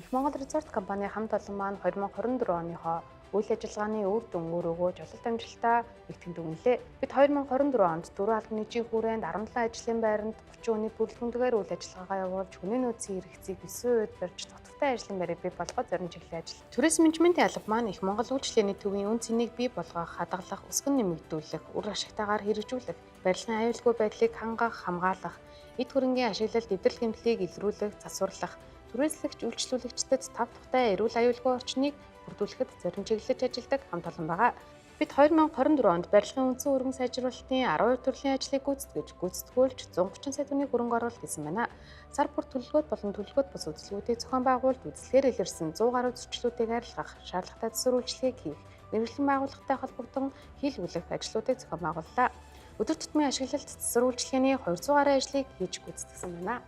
Их Монгол Резорт компани хамт олон маань 2024 оныхоо үйл ажиллагааны үр дүн өгөөж ололт амжилтаа нэгтгэн дүгнэлээ. Бид 2024 онд Дөрвөн албан нийжийн хүрээнд 17 ажлын байранд 30 хүний бүрэлдэхүүнтэйгээр үйл ажиллагаагаа явуулж хүний нөөцийн хэрэгцээг 9% барьж дутагтай ажлын байрыг бий болгоод зорин чиглэлийн ажил. Туризм менежментийн алба маань их Монгол үйлчлэгээний төвийн үн цэнийг бий болгох, хадгалах, өсгөн нэмэгдүүлэх, үр ашигтайгаар хэрэгжүүлэх, барилгын аюулгүй байдлыг хангах, хамгаалах, эд хөрөнгийн ашиглалт, эвдрэл гэмтлийг илрүүлэх, засварлах, түрээслэгч, үйлчлүүлэгчдэд тав тухтай эрүүл аюулгүй орчныг бүрдүүлэхэд зорин чиглэж ажилладаг хамт олон байгаа. Бид 2024 онд барилгын үндсэн өргөн сайжруулалтын 12 төрлийн ажлыг гүйцэтгүүлж 130 сая төгрөгийн хөрөнгө оруулалт хийсэн байна. Сар бүр төлөвлөгөөт болон төлөвлөгөөт бус үзүүлэлтүүдийг зохион байгуулалт, үзлэгээр илэрсэн 100 гаруй зөрчлүүдийг арилгах, шаардлагатай засвар үйлчлэгийг хийх, мэргэжлийн байгууллагатай холбогдсон хийлгүүлэх ажлуудыг зохион байгууллаа. Өдөр тутмын ашиглалт засвар үйлчлэгээний 200 гаруй ажлыг хийж гүйцэтгэсэн байна.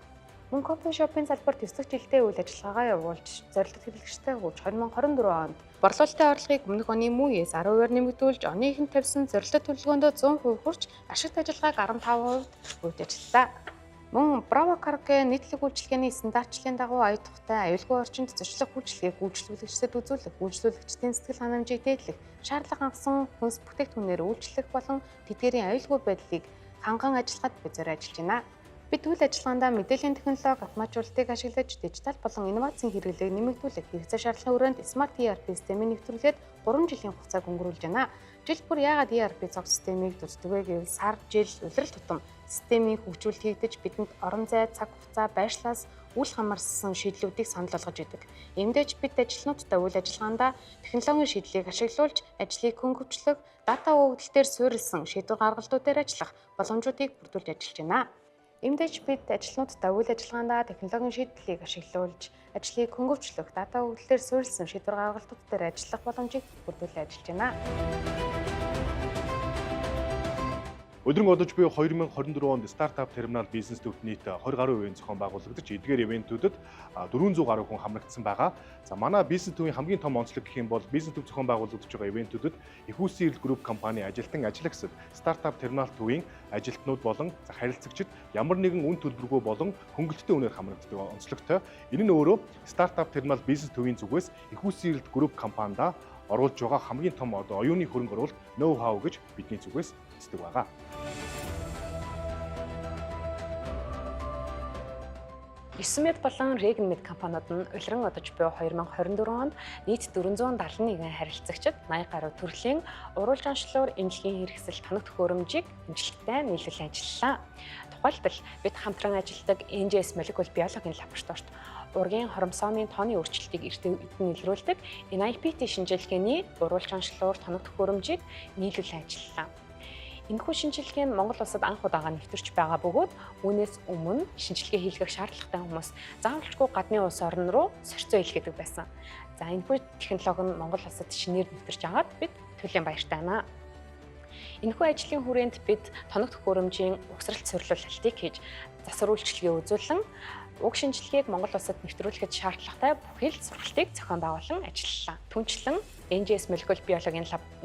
Мөн кофе шопын салбарт 9 дэх жилдээ үйл ажиллагаагаа явуулж, зорилт хэрэглэгчтэй хүрч 2024 онд борлуулалтын орлогыг өмнөх оны мууээс 10%-аар нэмэгдүүлж, оны эхэнд тавьсан зорилттой төлөвлөгөөндөө 100% хүрч, ашигт ажиллагааг 15% хүргэж ажиллаа. Мөн Браво Карго нийтлэг үйлчилгээний стандартчлалын дагуу ая тухтай, аюулгүй орчинд зочлох үйлчилгээг үйлчлүүлэгчдэд үзүүлэх, үйлчлүүлэгчдийн сэтгэл ханамжийг дээдлэх, шаардлага хангасан хүнс бүтээгдэхүүнээр үйлчлэх болон тэдгээрийн аюулгүй байдлыг ханган ажиллахад бид зориулж ажиллаж байна. Бид үйл ажиллагаандаа мэдээллийн технологи автоматжуулалтыг ашиглаж дижитал болон инновацийн хэрэглээг нэмэгдүүлэх, хэрэгцээ шаардлагын хүрээнд Smart ERP системийг нэвтрүүлээд 3 жилийн хугацааг өнгөрүүлж байна. Жил бүр яагаад ERP цог системийг дурддаг вэ гэвэл сар, жил, улирал тутам системийн хөгжүүлэлт хийгдэж бидэнд орон зай, цаг хугацаа, байршлаас үл хамаарсан шийдлүүдийг санал болгож идэг. Иймдээч бид ажилтнуудтай үйл ажиллагаандаа технологийн шийдлийг ашиглуулж, ажлыг хөнгөвчлөх, дата өгөгдлөлтөөр суурилсан шийдвэр гаргалтуудаар ажиллах боломжуудыг бүрдүүлж ажиллаж байна. Иймдээч бид ажилтнуудтай үйл ажиллагаандаа технологийн шийдлийг ашиглуулж, ажлыг хөнгөвчлөх, дата өгөгдлөлтөөр суурилсан шийдвэр гаргалтууд дээр ажиллах боломжийг бүрдүүлж ажиллаж байна. Өдрөн одож буй 2024 онд стартап терминал бизнес төвд нийт 20 гаруй ивент зохион байгуулагдаж, эдгээр ивентүүдэд 400 гаруй хүн хамрагдсан байгаа. За манай бизнес төвийн хамгийн том онцлог гэх юм бол бизнес төв зохион байгуулагдаж байгаа ивентүүдэд их үүсгэн эрэлт групп компани ажилтан ажлагчид стартап терминал төвийн ажилтнууд болон харилцагчид ямар нэгэн үн төлбөргүй болон хөнгөлөлттэй үнээр хамрагддаг онцлогтой. Энэ нь өөрөө стартап терминал бизнес төвийн зүгээс их үүсгэн эрэлт групп компанида оруулж байгаа хамгийн том оюуны хөрөнгө оруулалт ноу хау гэж бидний зүгээс үздэг байгаа. 9med болон RegNmed компаниуд нь улиран одож буй 2024 онд нийт 471 харилцагчид 80 гаруй төрлийн уруулж онцлоор эмнэлгийн хэрэгсэл тоног төхөөрөмжийг эмчилгээтэй нийлүүлэн ажиллалаа. Тухайлбал бид хамтран ажилладаг NGS Molecular Biology лабораторид ургийн хоромсооны тооны өөрчлөлтийг эрт эдэн илрүүлдэг NIPT шинжилгээний уруулж онцлоор тоног төхөөрөмжийг нийлүүлэн ажиллалаа. Энэхүү шинжилгээ нь Монгол улсад анх удаага нэвтэрч байгаа бөгөөд үүнээс өмнө шинжилгээ хийлгэх шаардлагатай хүмүүс заавалчгүй гадны улс орн руу сорьцоо хийлгэдэг байсан. За энэхүү технологи нь Монгол улсад шинээр нэвтэрч агаад бид туйлын баяртай байна. Энэхүү ажлын хүрээнд бид тоног төхөөрөмжийн угсралт сурлуулалтыг хийж засвар үйлчилгээ үзүүлэн уг шинжилгээг Монгол улсад нэвтрүүлэхэд шаардлагатай бүхэл сургалтыг зохион байгуулан ажиллалаа. Түүнчлэн NGS Molecular Biology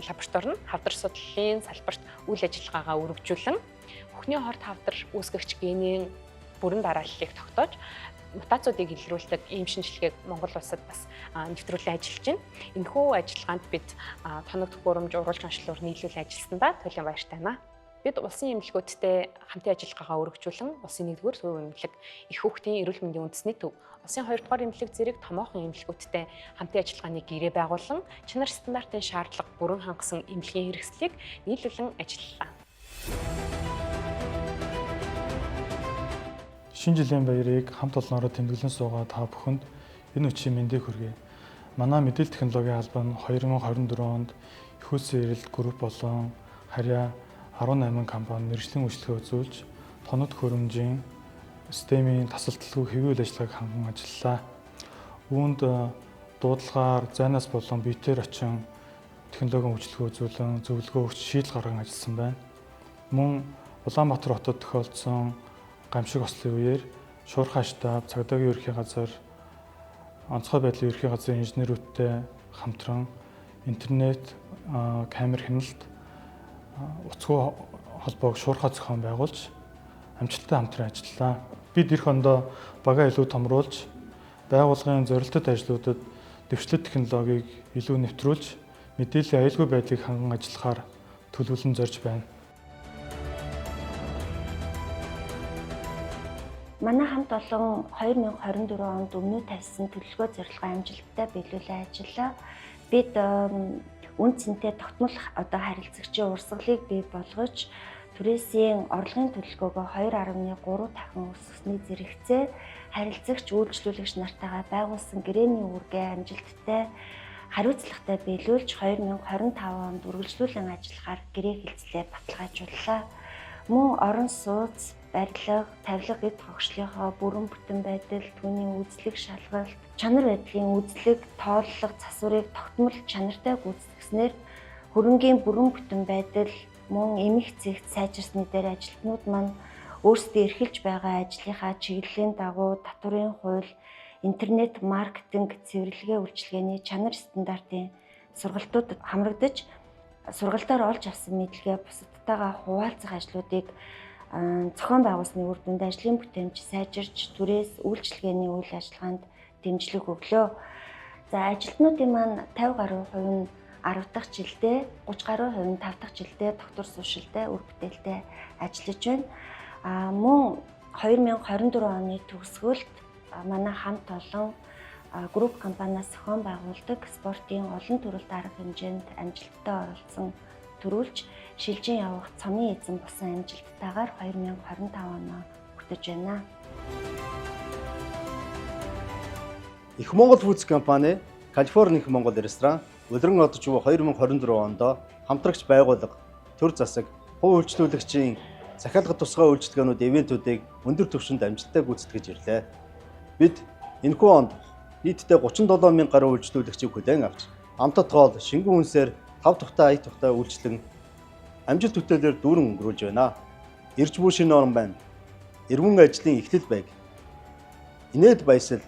лаборатори нь хавдар судлалын салбарт үйл ажиллагаагаа өргөжүүлэн бүхний хорт хавдар үүсгэгч генийн бүрэн дарааллыг тогтоож мутацуудыг илрүүлдэг ийм шинжилгээг Монгол улсад бас нэвтрүүлэн ажиллаж байна. Энэхүү ажиллагаанд бид тоног төхөөрөмж уруулж онцлоор нийлүүлэн ажилласандаа туйлын баяртай байна. Бид улсын эмнэлгүүдтэй хамтын ажиллагаагаа өргөжүүлэн улсын 1-р төв эмнэлэг, их хүүхдийн эрүүл мэндийн үндэсний төв, улсын 2-р эмнэлэг зэрэг томоохон эмнэлгүүдтэй хамтын ажиллагааны гэрээ байгуулан чанар стандартын шаардлага бүрэн хангасан эмнэлгийн хэрэгслийг нийлүүлэн ажиллалаа. Шинэ жилийн баярыг хамт олноороо тэмдэглэн суугаа та бүхэнд энэ үчийн мэндийг хүргэе. Манай мэдээлэл технологийн албан нь 2024 онд их үүсгэн эрэлт групп болон харьяа 18 компани мэргэжлийн үйлчлэгээ үзүүлж тоног төхөөрөмжийн системийн тасалдалгүй хэвийн үйл ажиллагааг ханган ажиллалаа. Үүнд дуудлагаар зайнаас болон биетээр очин технологийн үйлчлэгээ үзүүлэн зөвлөгөө өгч шийдэл гарган ажилласан байна. Мөн Улаанбаатар хотод тохиолдсон гамшиг ослын үеэр шуурхай штаб, цагдаагийн ерөнхий газар, онцгой байдлын ерөнхий газрын инженерүүдтэй хамтран интернет, камер хяналт, утасгүй холбоог шуурхай зохион байгуулж амжилттай хамтран ажиллалаа. Бид эх ондоо багаа илүү томруулж байгууллагын зорилттой ажлуудад дэвшлэл технологиг илүү нэвтрүүлж, мэдээллийн аюулгүй байдлыг ханган ажиллахаар төлөвлөн зорж байна. Манай хамт олон 2024 онд өмнө тавьсан төлөвлөгөө зорилгоо амжилттай биелүүлэн ажиллаа. Бид үн цэнтэй тогтмол харилцагчийн урсгалыг бий болгож түрээсийн орлогын төлөвлөгөөгөө 2.3 дахин өсгсөний зэрэгцээ харилцагч үйлчлүүлэгч нартайгаа байгуулсан гэрээний үүргээ амжилттай хариуцлагатай биелүүлж 2025 онд үргэлжлүүлэн ажиллахаар гэрээ хэлцлээ баталгаажууллаа. Мөн орон сууц, барилга, тавилга гэд хогшлынхоо бүрэн бүтэн байдал, түүний үзлэг шалгалт, чанар байдлын үзлэг, тооллого, засварыг тогтмол чанартай гүйцэтгснээр хөрөнгийн бүрэн бүтэн байдал, мөн эмх зэгт сайжирсны дээр ажилтнууд маань өөрсдөө эрхэлж байгаа ажлынхаа чиглэлийн дагуу татварын хууль, интернет маркетинг, цэвэрлэгээ үйлчилгээний чанар стандартын сургалтууд хамрагдаж, сургалтаар олж авсан мэдлэгээ бусадтайгаа хуваалцах ажлуудыг зохион байгуулсны үр дүнд ажлын бүтээмж сайжирч, түрээс үйлчилгээний үйл ажиллагаанд дэмжлэг өглөө. За ажилтнуудын маань 50 гаруй хувь нь 10 дахь жилдээ, 30 гаруй хувь нь 5 дахь жилдээ доктор сууршилтай үр бүтээлтэй ажиллаж байна. Мөн 2024 оны төгсгөлд манай хамт олон групп компаниас зохион байгуулдаг спортын олон төрөлт арга хэмжээнд амжилттай оролцсон төрүүлж шилжин явах цомын эзэн болсон амжилттайгаар 2025 оноо хүртэж байна. Их Монгол Фудс компани, Калифорни их Монгол ресторан өдрөн одож буй 2024 онд хамтрагч байгууллага, төр засаг, хувь үйлчлүүлэгчийн захиалга тусгай үйлчилгээнүүд ивэнтүүдийг өндөр түвшинд амжилттай гүйцэтгэж ирлээ. Бид энэхүү онд нийтдээ 37,000 гаруй үйлчлүүлэгчийг хүлээн авч, амтд тоол шингэн үнсээр 5 тухтай ая тухтай үйлчлэн амжилт бүтээлээр дүүрэн өнгөрүүлж байна. Ирж буй шинэ орн байна. Эргэн ажлын эхлэл байг. Инээд баясал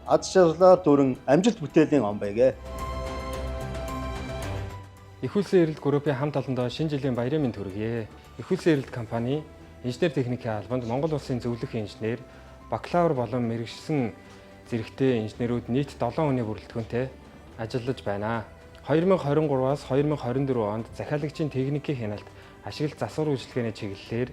аз жаргалаар дүүрэн амжилт бүтээлийн он байгээ. Их улсын эрэлт группийн хамт олондоо шинэ жилийн баярын мэнд хүргэе. Их улсын эрэлт компани инженер техникийн албанд Монгол улсын зөвлөх инженер, бакалавр болон мэргэшсэн зэрэгтэй инженерүүд нийт 7 хүний бүрэлдэхүүнтэй ажиллаж байна. 2023-аас 2024 онд захиалагчийн техникийн хяналт, ашиглалт засвар үйлчилгээний чиглэлээр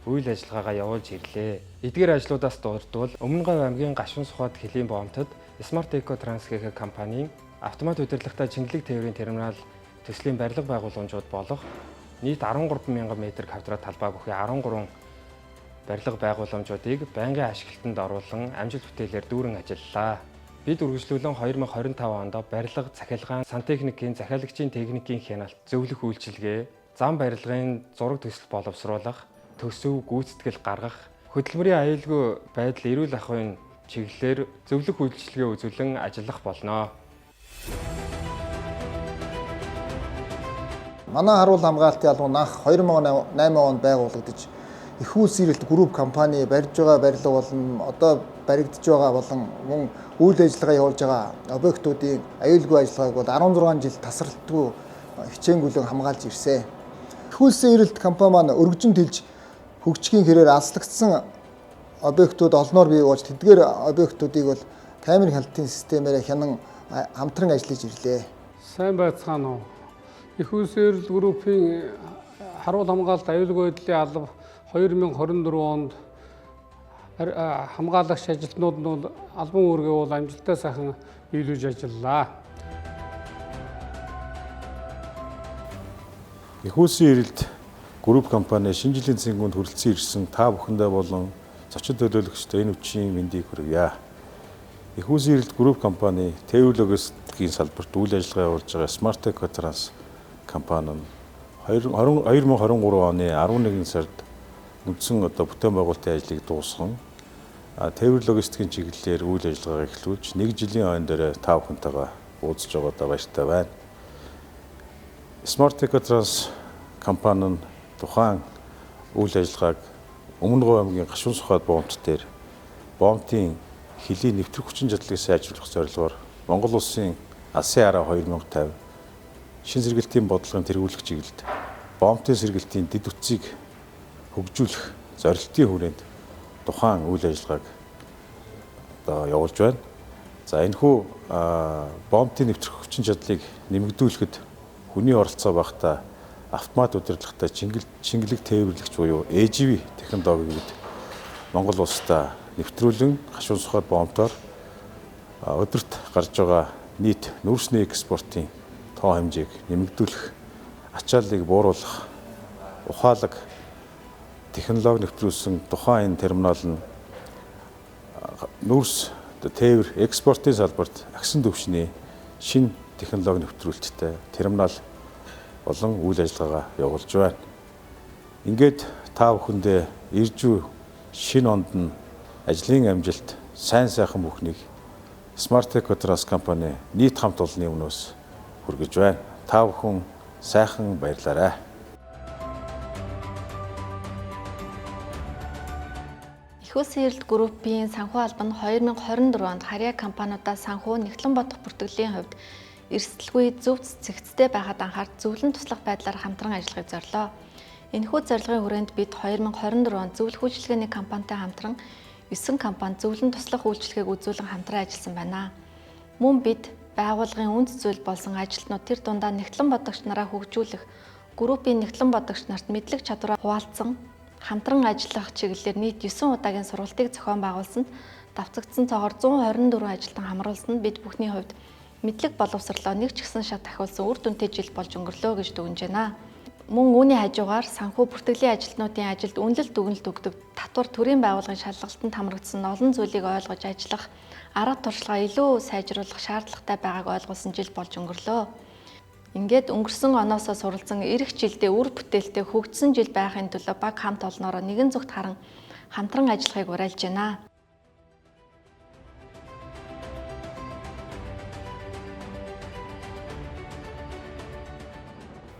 үйл ажиллагаагаа явуулж ирлээ. Эдгээр ажлуудаас дурдвал Өмнөговь аймгийн Гашуун Сухад Хилийн боомтод Smart Eco Trans гэх компанийн автомат удирдлагатай чингэлэг тээврийн терминал төслийн барилга байгууламжууд болох нийт 13,000 м2 талбай бүхий 13 барилга байгууламжуудыг байнгын ашиглалтанд оруулан амжилт бүтээлээр дүүрэн ажиллалаа. Бид үргэлжлүүлэн 2025 онд барилга, цахилгаан, сантехникийн, захиалагчийн техникийн хяналт, зөвлөх үйлчилгээ, зам барилгын зураг төсөл боловсруулах, төсөв, гүйцэтгэл гаргах, хөдөлмөрийн аюулгүй байдал эрүүл ахуйн чиглэлээр зөвлөх үйлчилгээ үзүүлэн ажиллах болно. Манай харуул хамгаалтын албан анх 2008 онд байгуулагдаж их улс эрэлт групп компани барьж байгаа барилга болон одоо баригдаж байгаа болон мөн үйл ажиллагаа явуулж байгаа объектуудын аюулгүй ажиллагааг бол 16 жил тасралтгүй хичээнгүйлэн хамгаалж ирсэн. Их улсын эрэлт компани маань өргөжин тэлж хөгжихийн хэрээр алслагдсан объектууд олноор бий болж тэдгээр объектуудыг бол камерын хяналтын системээр хянан хамтран ажиллаж ирлээ. Сайн байцгаана уу. Их улсын эрэлт группийн харуул хамгаалалт аюулгүй байдлын алба 2024 онд хамгаалагч ажилтнууд нь бол албан үүргээ бол амжилттай сайхан биелүүлж ажиллалаа. Их улсын эрэлт групп компани шинэ жилийн цэнгүүнд хүрэлцэн ирсэн та бүхэндээ болон зочин төлөөлөгчдөө энэ үчийн мэндийг хүргье. Их улсын эрэлт групп компани тээвэр логистикийн салбарт үйл ажиллагаа явуулж байгаа Smart Eco Trans компани нь 2023 оны 11 сард үндсэн бүтээн байгуулалтын ажлыг дуусган тээвэр логистикийн чиглэлээр үйл ажиллагаа эхлүүлж 1 жилийн хойно дээр та бүхэнтэйгээ уулзж байгаадаа баяртай байна. Smart Eco Trans компани нь тухайн үйл ажиллагааг Өмнөговь аймгийн Гашуун Сухад боомт дээр боомтын хилийн нэвтрэх хүчин чадлыг сайжруулах зорилгоор Монгол улсын Асын араа 2050 шин сэргэлтийн бодлогын тэргүүлэх чиглэлд боомтын сэргэлтийн дэд үтцийг хөгжүүлэх зорилтын хүрээнд тухайн үйл ажиллагааг явуулж байна. За энэхүү бомбын нэвтрэх хүчин чадлыг нэмэгдүүлэхэд хүний оролцоо багтаа автомат удирдлагатай шингэлэг тээвэрлэгч буюу AGV технологиг Монгол улстай нэвтрүүлэн гашуун сухад бомбоор өдөрт гарч байгаа нийт нүүрсний экспортын тоо хэмжээг нэмэгдүүлэх, ачааллыг бууруулах, ухаалаг технологи нэвтрүүлсэн тухайн энэ терминал нь нүүрс тээвэр экспортын салбарт агсан түвшний шинэ технологи нэвтрүүлэлттэй терминал болон үйл ажиллагаагаа явуулж байна. Ингээд та бүхэндээ иржүү шинэ онд нь ажлын амжилт, сайн сайхан бүхнийг Smartech Trust компани нийт хамт олонны өмнөөс хүргэж байна. Та бүхэн сайхан баярлаарай. Их улсын эрэлт группийн санхүү албан нь 2024 онд харьяа компаниудаас санхүү нэгтлэн бодох бүртгэлийн хувьд эрсдэлгүй зөв цэгцтэй байхад анхаарч зөвлөн туслах байдлаар хамтран ажиллахыг зорилоо. Энэхүү зорилгын хүрээнд бид 2024 онд зөвлөх үйлчилгээний компанитай хамтран 9 компани зөвлөн туслах үйлчилгээг үзүүлэн хамтран ажилласан байна. Мөн бид байгууллагын үндэс зүйл болсон ажилтнууд тэр дундаа нэгтлэн бодогч нараа хөгжүүлэх, группийн нэгтлэн бодогч нарт мэдлэг чадвараа хуваалцсан хамтран ажиллах чиглэлээр нийт 9 удаагийн сургалтыг зохион байгуулсанд давтагдсан цоогоор 124 ажилтан хамруулсанд бид бүхний хувьд мэдлэг боловсрлоо нэг ч гэсэн шат ахиулсан үр дүнтэй жил болж өнгөрлөө гэж дүгнэж байна. Мөн үүний хажуугаар санхүү бүртгэлийн ажилтнуудын ажилд үнэлэлт дүгнэлт өгдөг татвар төрийн байгууллагын шалгалтанд хамрагдсан олон зүйлийг ойлгож ажиллах, арга туршлагаа илүү сайжруулах шаардлагатай байгааг ойлгуулсан жил болж өнгөрлөө. Ингээд өнгөрсөн оноосоо суралцсан эх жилдээ үр бүтээлтэй хөгжсөн жил байхын төлөө баг хамт олноороо нэгэн зүгт харан хамтран ажиллахыг уриалж байна.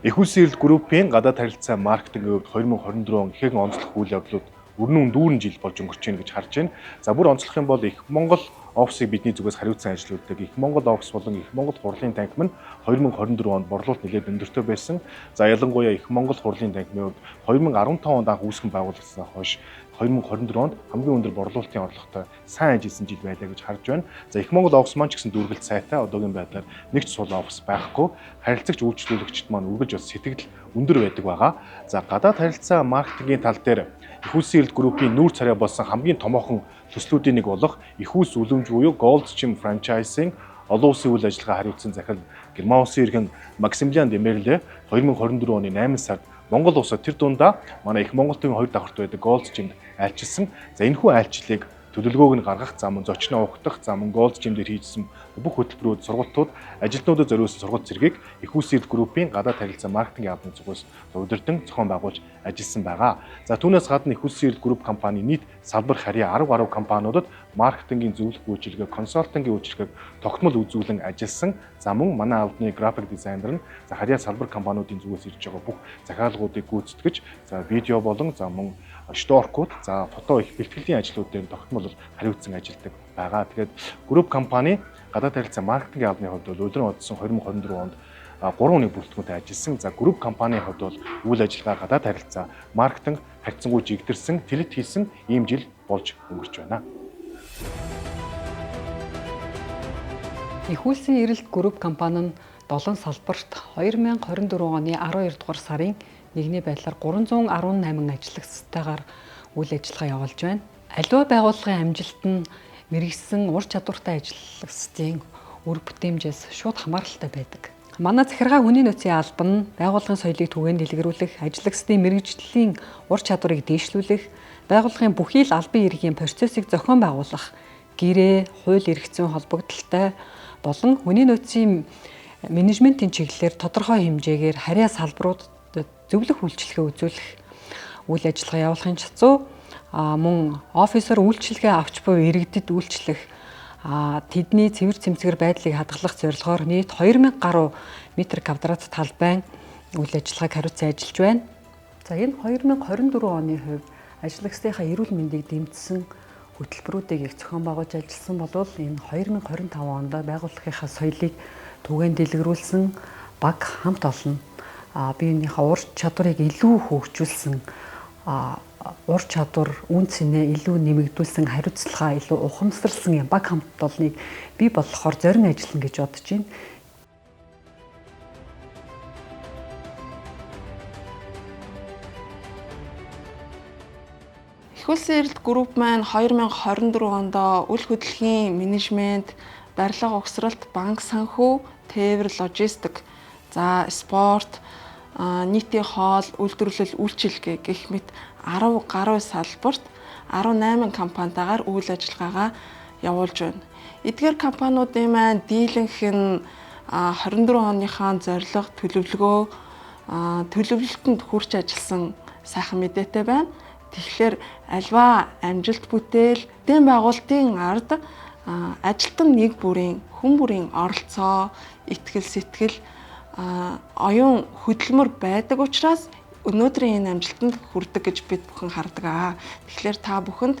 Их улсын эрэлт группийн гадаад харилцаа маркетингийн хувьд 2024 он ихэнх онцлог үйл явдлууд өрнөн дүүрэн жил болж өнгөрч байна гэж харж байна. За бүр онцлох юм бол Их Монгол офисыг бидний зүгээс хариуцсан ажлууддаг. Их Монгол офис болон Их Монгол хурлын танхим нь 2024 онд борлуулалт нэлээд өндөртэй байсан. За ялангуяа Их Монгол хурлын танхимын хувьд 2015 онд анх үүсгэн байгуулагдсанаас хойш 2024 онд хамгийн өндөр борлуулалтын орлоготой сайн ажилласан жил байлаа гэж харж байна. За Их Монгол офис маань ч гэсэн дүүргэлт сайтай одоогийн байдлаар нэг ч сул офис байхгүй. Харилцагч үйлчлүүлэгчид маань үргэлж бас сэтгэл өндөр байдаг байгаа. За гадаад харилцаа маркетингийн тал дээр Их улсын эрэлт группийн нүүр царай болсон хамгийн томоохон төслүүдийн нэг болох Их улс үлэмж буюу Goldstream Franchise-ийн олон улсын үйл ажиллагаа хариуцсан захирал Герман улсын иргэн Максимилиан Демерле 2024 оны 8 сард Монгол улсад тэр дундаа манай Их Монголын хоёр давхарт байдаг Goldstream-д айлчилсан. За энэхүү айлчлалыг төлөвлөгөөг нь гаргах, за мөн зочноо ухтах, за мөн Goldstream дээр хийжсэн бүх хөтөлбөрүүд, сургалтууд, ажилтнуудад зориулсан сургалт зэргийг Их улсын эрэлт группийн гадаад харилцаа маркетингийн албаны зүгээс удирдан зохион байгуулж ажилласан байгаа. За түүнээс гадна Их улсын эрэлт групп компани нийт салбар харьяа 10 гаруй компаниудад маркетингийн зөвлөх үйлчилгээ, консалтингийн үйлчилгээг тогтмол үзүүлэн ажилласан. За мөн манай албаны график дизайнер нь за харьяа салбар компаниудын зүгээс ирж байгаа бүх захиалгуудыг гүйцэтгэж, за видео болон за мөн шторкууд, за фото их бэлтгэлийн ажлууд дээр тогтмол хариуцсан ажилладаг байгаа. Тэгээд групп компани гадаад харилцаа маркетингийн албаны хувьд бол өдрөн одсон 2024 онд 3 хүний бүрэлдэхүүнтэй ажилласан. За групп компанийн хувьд бол үйл ажиллагаа гадаад харилцаа маркетинг харьцангуй жигдэрсэн, тэлэт хийсэн ийм жил болж өнгөрч байна. Их улсын эрэлт групп компани нь 7 салбарт 2024 оны 12 дугаар сарын 1-ний байдлаар 318 ажиллагчтайгаар үйл ажиллагаа явуулж байна. Аливаа байгууллагын амжилт нь мэрэгсэн ур чадвартай ажиллагчдын үр бүтээмжээс шууд хамааралтай байдаг. Манай захиргаа хүний нөөцийн албан нь байгууллагын соёлыг түгээн дэлгэрүүлэх, ажиллагчдын мэрэгжлийн ур чадварыг дээшлүүлэх, байгууллагын бүхий л албан эрхийн процессыг зохион байгуулах, гэрээ, хууль эрх зүйн холбогдолтой болон хүний нөөцийн менежментийн чиглэлээр тодорхой хэмжээгээр харьяа салбарууд зөвлөх үйлчилгээ үзүүлэх үйл ажиллагаа явуулахын цацуу мөн офисоор үйлчилгээ авч буй иргэдэд үйлчлэх тэдний цэвэр цэмцгэр байдлыг хадгалах зорилгоор нийт 2000 гаруй метр квадрат талбайн үйл ажиллагааг хариуцсан ажиллаж байна. За энэ 2024 оны хувьд ажиллагчдынхаа эрүүл мэндийг дэмжсэн хөтөлбөрүүдийг их зохион байгуулж ажилласан бол энэ 2025 онд байгууллагынхаа соёлыг түгээн дэлгэрүүлсэн баг хамт олон биенийхээ ур чадварыг илүү хөгжүүлсэн ур чадвар, үн цэнэ илүү нэмэгдүүлсэн, хариуцлагаа илүү ухамсарлсан баг хамт олныг бий болгохоор зорин ажиллана гэж бодож байна. Их улсын эрэлт групп маань 2024 онд үл хөдлөлийн менежмент, барилга угсралт, банк санхүү, тээвэр, ложистик, за спорт, нийтийн хоол, үйлдвэрлэл, үйлчилгээ гэх мэт 10 гаруй салбарт 18 компанитайгаар үйл ажиллагаагаа явуулж байна. Эдгээр компаниудын маань дийлэнх нь 24 оныхаа зорилго, төлөвлөлтөнд хүрч ажилласан сайхан мэдээтэй байна. Тэгэхээр альва амжилт бүтээл, эдийн байгуулалтын ард ажилтан нэг бүрийн, хүн бүрийн оролцоо, итгэл сэтгэл, оюун хөдөлмөр байдаг учраас өнөөдрийн энэ амжилтанд хүрдэг гэж бид бүхэн хардаг. Тэгэхээр та бүхэнд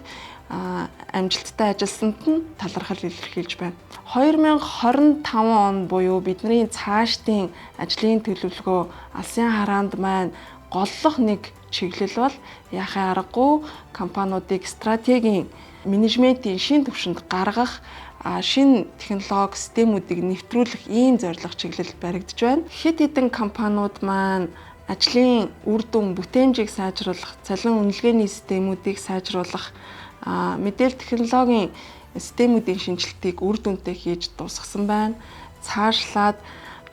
амжилттай ажилласанд нь талархал илэрхийлж байна. 2025 он буюу бидний цаашдын ажлын төлөвлөгөө алсын хараанд маань голлох нэг чиглэл бол яхаа аргагүй компаниудыг стратегийн менежментийн шин түвшинд гаргах, шинэ технологи системүүдийг нэвтрүүлэх ийм зорилго чиглэл баригдаж байна. Хэд хэдэн компаниуд маань ажлын үр дүн бүтээмжийг сайжруулах, цалин үнэлгээний системүүдийг сайжруулах, мэдээлэл технологийн системүүдийн шинжилтийг үр дүнтэй хийж дуусгасан байна. Цаашлаад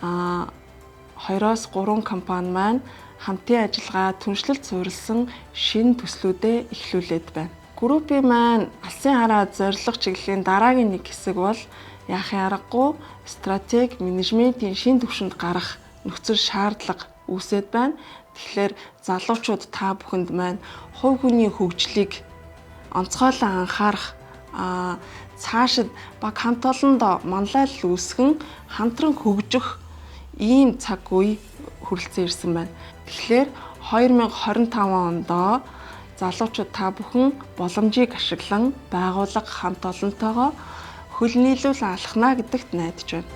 2-3 компани маань хамтын ажиллагаа түншлэлд суурилсан шинэ төслүүдэд эхлүүлээд байна. Группийн маань алсын хараа зорилго чиглэлийн дараагийн нэг хэсэг бол яахын аргагүй стратеги менежментийн шинэ түвшинд гарах нөхцөл шаардлага үүсээд байна. Тэгэхээр залуучууд та бүхэнд маань хувь хүний хөгжлийг онцгойлон анхаарах, цаашид баг хамт олондоо манлайлал үүсгэн хамтран хөгжих ийм цаг үе хүрэлцэн ирсэн байна. Тэгэхээр 2025 онд залуучууд та бүхэн боломжийг ашиглан байгууллага хамт олонтойгоо хөл нийлүүл алхна гэдэгт найдаж байна.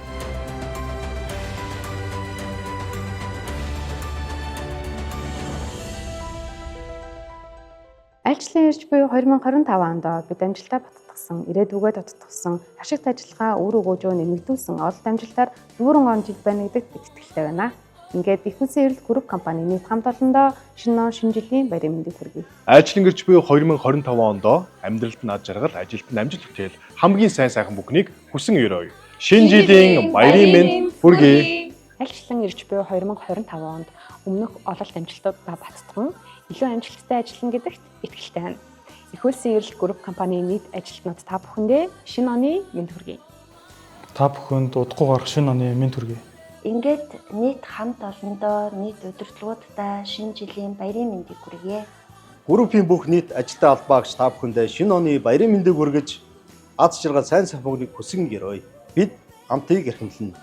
Альчлан ирж буй 2025 онд бид амжилтаа баттгсан, ирээдүгөө тодтогсон, ашигт ажиллагаа үр өгөөжөө нэмэгдүүлсэн ололт амжилтаар дүүрэн он жил байна гэдэгт итгэлтэй байна. Ингээд их улсын эрэлт групп компани нийт хамт олондоо шинэ жилийн баярын мэндийг хүргэе. Альчлан ирж буй 2025 онд амьдралд над жаргал, ажилтнад амжилт бүтээл хамгийн сайхан бүхнийг хүсэн өрөөе. Шинэ жилийн баярын мэнд хүргэе. Альчлан ирж буй 2025 онд өмнөх ололт амжилтуудаа баттган илүү амжилттай ажиллана гэдэгт итгэлтэй байна. Их улсын эрэлт групп компани нийт ажилтнууд та бүхэндээ шинэ оны мэнд хүргэе. Та бүхэнд удахгүй гарах шинэ оны мэнд хүргэе. Ингээд нийт хамт олондоо нийт удирдлагуудтай шинэ жилийн баярын мэндийг хүргэе. Группийн бүх нийт ажилтны албаагч та бүхэндээ шинэ оны баярын мэндийг хүргэж аз жаргал сайн сайхныг хүсэн гэрөөе. Бид хамтыг эрхэмлэнэ.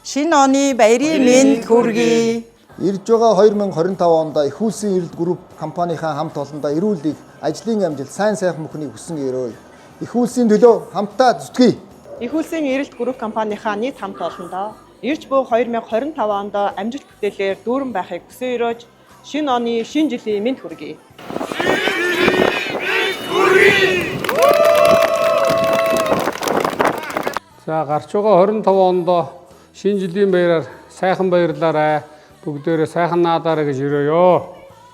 Шинэ оны баярын мэнд хүргэе. Ирж байгаа 2025 онд их улсын эрэлт групп компанийнхаа хамт олондоо эрүүл их ажлын амжилт сайн сайхан бүхнийг хүсэн гэрөөе. Их улсын төлөө хамтдаа зүтгэе. Их улсын эрэлт групп компанийнхаа нийт хамт олондоо ирж буй 2025 онд амжилт бүтээлээр дүүрэн байхыг хүсэн өрөөж шинэ оны шинэ жилийн мэнд хүргэе. За гарч байгаа 25 онд шинэ жилийн баяраар сайхан баярлаарай. Бүгдээрээ сайхан наадаарай гэж өрөөё.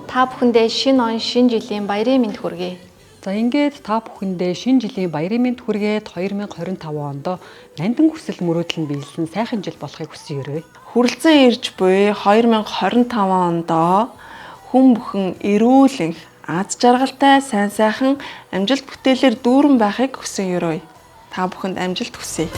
Та бүхэндээ шинэ он, шинэ жилийн баярын мэнд хүргэе. За ингээд та бүхэндээ шинэ жилийн баярын мэнд хүргээд 2025 онд нандин хүсэл мөрөөдөл нь биелсэн сайхан жил болохыг хүсэн өрөөе. Хүрэлцэн ирж буй 2025 онд хүн бүхэн эрүүл, аз жаргалтай, сайн сайхан амжилт бүтээлээр дүүрэн байхыг хүсэн өрөөе. Та бүхэнд амжилт хүсье.